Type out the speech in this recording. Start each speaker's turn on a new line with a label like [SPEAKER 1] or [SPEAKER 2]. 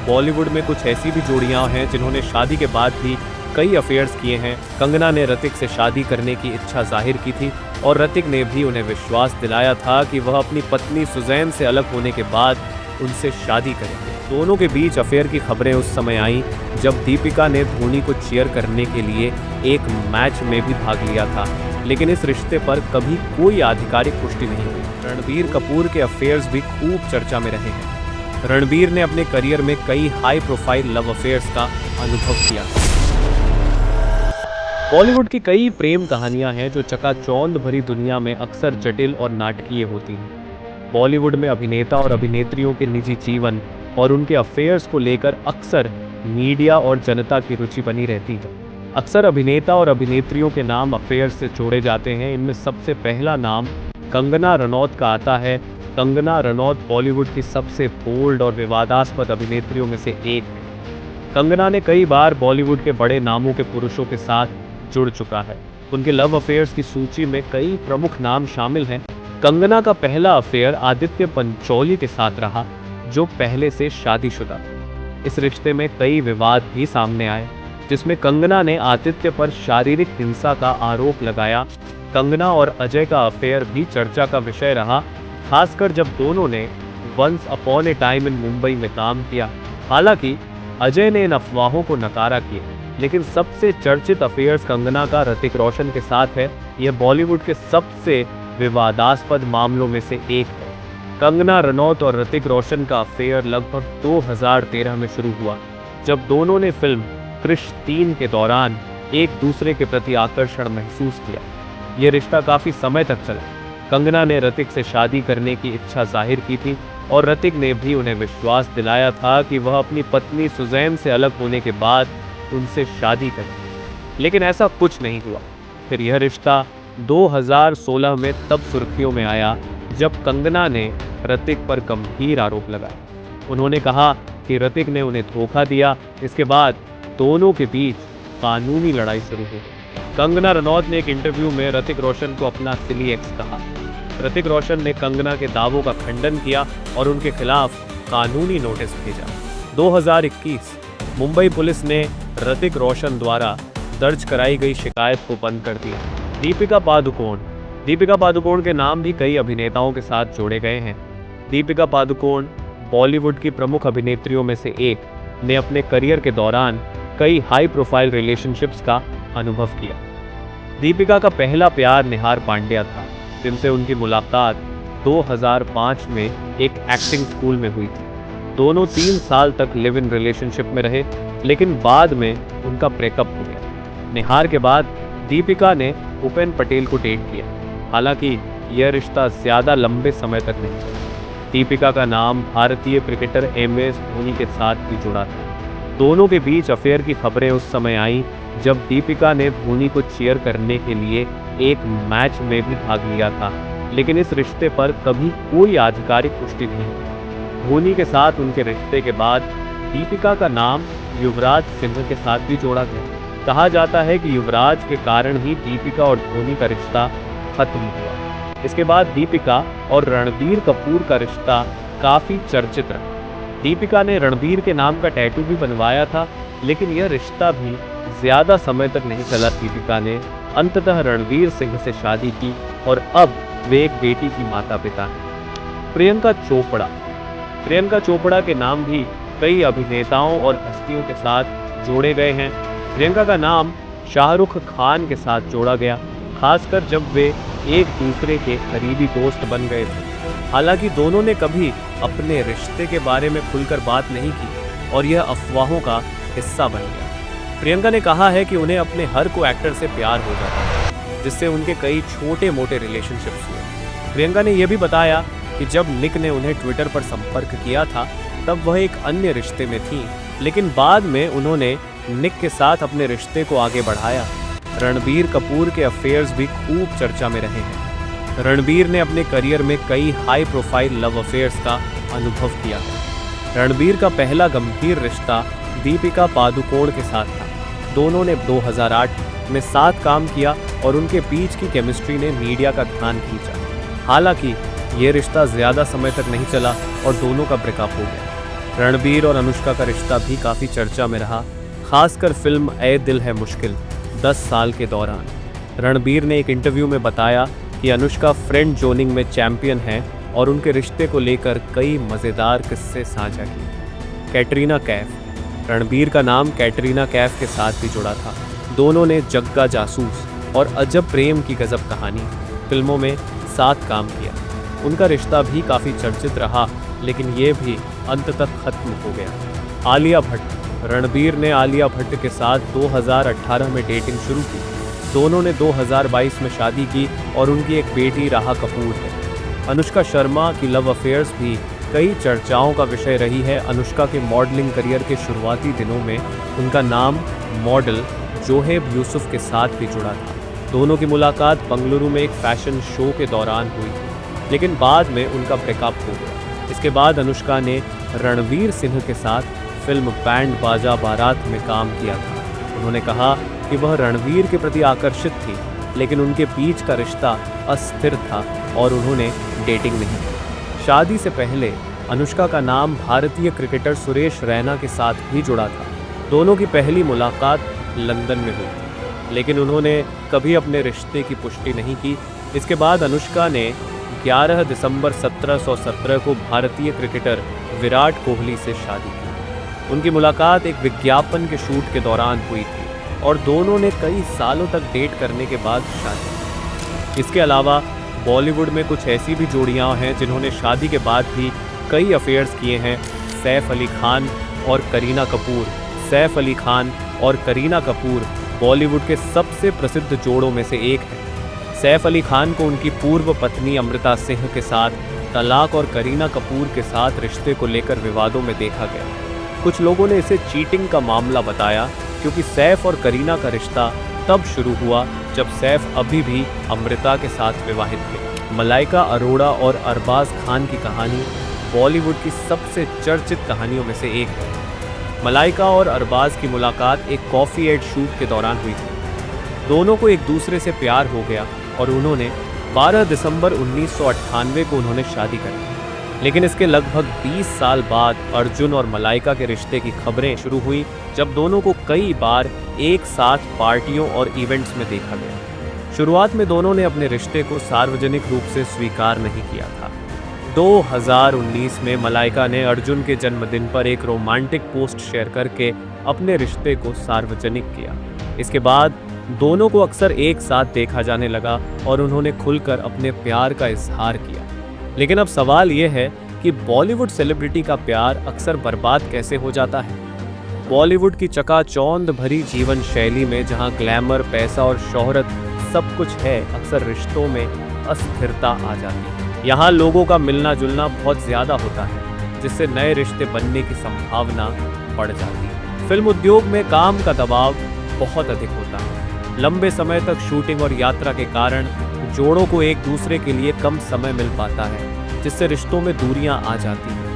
[SPEAKER 1] बॉलीवुड में कुछ ऐसी भी जोड़ियां हैं जिन्होंने शादी के बाद भी कई अफेयर्स किए हैं। कंगना ने ऋतिक से शादी करने की इच्छा जाहिर की थी और ऋतिक ने भी उन्हें विश्वास दिलाया था कि वह अपनी पत्नी सुजैन से अलग होने के बाद उनसे शादी करेंगे। दोनों के बीच अफेयर की खबरें उस समय आईं जब दीपिका ने धोनी को चीयर करने के लिए एक मैच में भी भाग लिया था, लेकिन इस रिश्ते पर कभी कोई आधिकारिक पुष्टि नहीं हुई। रणबीर कपूर के अफेयर्स भी खूब चर्चा में रहे हैं। रणबीर ने अपने करियर में कई हाई प्रोफाइल लव अफेयर्स का अनुभव किया। बॉलीवुड की कई प्रेम कहानियां हैं जो चकाचौंध भरी दुनिया में अक्सर जटिल और नाटकीय होती हैं। बॉलीवुड में अभिनेता और अभिनेत्रियों के निजी जीवन और उनके अफेयर्स को लेकर अक्सर मीडिया और जनता की रुचि बनी रहती है। अक्सर अभिनेता और अभिनेत्रियों के नाम अफेयर्स से जोड़े जाते हैं। इनमें सबसे पहला नाम कंगना रनौत का आता है। कंगना रनौत बॉलीवुड की सबसे बोल्ड और विवादास्पद अभिनेत्रियों में से एक है। कंगना ने कई बार बॉलीवुड के बड़े नामों के पुरुषों के साथ जुड़ चुका है। उनके लव अफेयर्स की सूची में कई प्रमुख नाम शामिल हैं। कंगना का पहला अफेयर आदित्य पंचोली के साथ रहा, जो पहले से शादीशुदा था। इस रिश्ते में कई विवाद भी सामने आए, जिसमें कंगना ने आदित्य पर शारीरिक हिंसा का आरोप लगाया। कंगना और अजय का अफेयर भी चर्चा का विषय रहा, खासकर जब दोनों ने once upon a time in Mumbai में काम किया। हालांकि अजय ने इन अफवाहों को नकारा किया, लेकिन सबसे चर्चित अफेयर्स कंगना का ऋतिक रोशन के साथ है। यह बॉलीवुड के सबसे विवादास्पद मामलों में से एक है। कंगना रनौत और ऋतिक रोशन का अफेयर लगभग 2013 में शुरू हुआ, जब दोनों ने फिल्म क्रिश 3 के दौरान एक दूसरे के प्रति आकर्षण महसूस किया। यह रिश्ता काफी समय तक चला। कंगना ने ऋतिक से शादी करने की इच्छा जाहिर की थी और ऋतिक ने भी उन्हें विश्वास दिलाया था कि वह अपनी पत्नी सुजैन से अलग होने के बाद उनसे शादी करें, लेकिन ऐसा कुछ नहीं हुआ। फिर यह रिश्ता 2016 में तब सुर्खियों में आया जब कंगना ने ऋतिक पर गंभीर आरोप लगाए। उन्होंने कहा कि ऋतिक ने उन्हें धोखा दिया। इसके बाद दोनों के बीच कानूनी लड़ाई शुरू हो गई। कंगना रनौत ने एक इंटरव्यू में ऋतिक रोशन को अपना सिली एक्स कहा। ऋतिक रोशन ने कंगना के दावों का खंडन किया और उनके खिलाफ कानूनी नोटिस भेजा। 2021 मुंबई पुलिस ने ऋतिक रोशन द्वारा दर्ज कराई गई शिकायत को बंद कर दिया। दीपिका पादुकोण के नाम भी कई अभिनेताओं के साथ जोड़े गए हैं। दीपिका पादुकोण बॉलीवुड की प्रमुख अभिनेत्रियों में से एक ने अपने करियर के दौरान कई हाई प्रोफाइल रिलेशनशिप्स का अनुभव किया। दीपिका का पहला प्यार निहार पांड्या था, जिनसे उनकी मुलाकात 2005 में एक एक्टिंग स्कूल में हुई थी। दोनों 3 साल तक लिव इन रिलेशनशिप में रहे, लेकिन बाद में उनका ब्रेकअप हो गया। निहार के बाद दीपिका ने उपेन पटेल को डेट किया। हालांकि यह रिश्ता ज्यादा लंबे समय तक नहीं चला। दीपिका का नाम भारतीय क्रिकेटर MS धोनी के साथ भी जुड़ा था। दोनों के बीच अफेयर की खबरें उस समय आईं जब दीपिका ने धोनी को चीयर करने के लिए एक मैच में भी भाग लिया था, लेकिन इस रिश्ते पर कभी कोई आधिकारिक पुष्टि नहीं हुई। धोनी के साथ उनके रिश्ते के बाद दीपिका का नाम युवराज सिंह के साथ भी जोड़ा गया। कहा जाता है कि युवराज के कारण ही दीपिका और धोनी का रिश्ता खत्म हुआ। इसके बाद दीपिका और रणबीर कपूर का रिश्ता काफी चर्चित रहा। दीपिका ने रणबीर के नाम का टैटू भी बनवाया था, लेकिन यह रिश्ता भी ज्यादा समय तक नहीं चला। दीपिका ने अंततः रणवीर सिंह से शादी की और अब वे एक बेटी की माता पिता हैं। प्रियंका चोपड़ा के नाम भी कई अभिनेताओं और हस्तियों के साथ जोड़े गए हैं। प्रियंका का नाम शाहरुख खान के साथ जोड़ा गया, खासकर जब वे एक दूसरे के करीबी दोस्त बन गए थे। हालांकि दोनों ने कभी अपने रिश्ते के बारे में खुलकर बात नहीं की और यह अफवाहों का हिस्सा बन गया। प्रियंका ने कहा है कि उन्हें अपने हर को एक्टर से प्यार हो जाता है, जिससे उनके कई छोटे मोटे रिलेशनशिप्स हुए। प्रियंका ने यह भी बताया कि जब निक ने उन्हें ट्विटर पर संपर्क किया था, तब वह एक अन्य रिश्ते में थी, लेकिन बाद में उन्होंने निक के साथ अपने रिश्ते को आगे बढ़ाया। रणबीर कपूर के अफेयर्स भी खूब चर्चा में रहे हैं। रणबीर ने अपने करियर में कई हाई प्रोफाइल लव अफेयर्स का अनुभव किया है। रणबीर का पहला गंभीर रिश्ता दीपिका पादुकोण के साथ था। दोनों ने 2008 में साथ काम किया और उनके बीच की केमिस्ट्री ने मीडिया का ध्यान खींचा। हालांकि ये रिश्ता ज़्यादा समय तक नहीं चला और दोनों का ब्रेकअप हो गया। रणबीर और अनुष्का का रिश्ता भी काफ़ी चर्चा में रहा, खासकर फिल्म ए दिल है मुश्किल 10 साल के दौरान। रणबीर ने एक इंटरव्यू में बताया कि अनुष्का फ्रेंड जोनिंग में चैंपियन है और उनके रिश्ते को लेकर कई मज़ेदार किस्से साझा किए। कैटरीना कैफ। रणबीर का नाम कैटरीना कैफ के साथ भी जुड़ा था। दोनों ने जग्गा जासूस और अजब प्रेम की गजब कहानी फिल्मों में साथ काम किया। उनका रिश्ता भी काफ़ी चर्चित रहा, लेकिन ये भी अंत तक खत्म हो गया। आलिया भट्ट। रणबीर ने आलिया भट्ट के साथ 2018 में डेटिंग शुरू की। दोनों ने 2022 में शादी की और उनकी एक बेटी राहा कपूर है। अनुष्का शर्मा की लव अफेयर्स भी कई चर्चाओं का विषय रही है। अनुष्का के मॉडलिंग करियर के शुरुआती दिनों में उनका नाम मॉडल जोहेब यूसुफ के साथ भी जुड़ा था। दोनों की मुलाकात बंगलुरु में एक फैशन शो के दौरान हुई थी, लेकिन बाद में उनका ब्रेकअप हो गया। इसके बाद अनुष्का ने रणवीर सिंह के साथ फिल्म बैंड बाजा बारात में काम किया था। उन्होंने कहा कि वह रणवीर के प्रति आकर्षित थी, लेकिन उनके बीच का रिश्ता अस्थिर था और उन्होंने डेटिंग नहीं की। शादी से पहले अनुष्का का नाम भारतीय क्रिकेटर सुरेश रैना के साथ भी जुड़ा था। दोनों की पहली मुलाकात लंदन में हुई थी, लेकिन उन्होंने कभी अपने रिश्ते की पुष्टि नहीं की। इसके बाद अनुष्का ने 11 दिसंबर 1717 को भारतीय क्रिकेटर विराट कोहली से शादी की। उनकी मुलाकात एक विज्ञापन के शूट के दौरान हुई थी और दोनों ने कई सालों तक डेट करने के बाद शादी की। इसके अलावा बॉलीवुड में कुछ ऐसी भी जोड़ियां हैं जिन्होंने शादी के बाद भी कई अफेयर्स किए हैं। सैफ अली खान और करीना कपूर। सैफ अली खान और करीना कपूर बॉलीवुड के सबसे प्रसिद्ध जोड़ों में से एक है। सैफ अली खान को उनकी पूर्व पत्नी अमृता सिंह के साथ तलाक और करीना कपूर के साथ रिश्ते को लेकर विवादों में देखा गया। कुछ लोगों ने इसे चीटिंग का मामला बताया, क्योंकि सैफ और करीना का रिश्ता तब शुरू हुआ जब सैफ अभी भी अमृता के साथ विवाहित थे। मलाइका अरोड़ा और अरबाज खान की कहानी बॉलीवुड की सबसे चर्चित कहानियों में से एक है। मलाइका और अरबाज की मुलाकात एक कॉफ़ी एड शूट के दौरान हुई थी। दोनों को एक दूसरे से प्यार हो गया और उन्होंने 12 दिसंबर 1998 को उन्होंने शादी कर ली। लेकिन इसके लगभग 20 साल बाद अर्जुन और मलाइका के रिश्ते की खबरें शुरू हुई, जब दोनों को कई बार एक साथ पार्टियों और इवेंट्स में देखा गया। शुरुआत में दोनों ने अपने रिश्ते को सार्वजनिक रूप से स्वीकार नहीं किया था। 2019 में मलाइका ने अर्जुन के जन्मदिन पर एक रोमांटिक पोस्ट शेयर करके अपने रिश्ते को सार्वजनिक किया। इसके बाद दोनों को अक्सर एक साथ देखा जाने लगा और उन्होंने खुलकर अपने प्यार का इजहार किया। लेकिन अब सवाल यह है कि बॉलीवुड सेलिब्रिटी का प्यार अक्सर बर्बाद कैसे हो जाता है। बॉलीवुड की चकाचौंध भरी जीवन शैली में जहां ग्लैमर, पैसा और शोहरत सब कुछ है, अक्सर रिश्तों में अस्थिरता आ जाती है। यहाँ लोगों का मिलना जुलना बहुत ज़्यादा होता है, जिससे नए रिश्ते बनने की संभावना बढ़ जाती है। फिल्म उद्योग में काम का दबाव बहुत अधिक होता है। लंबे समय तक शूटिंग और यात्रा के कारण जोड़ों को एक दूसरे के लिए कम समय मिल पाता है, जिससे रिश्तों में दूरियां आ जाती हैं।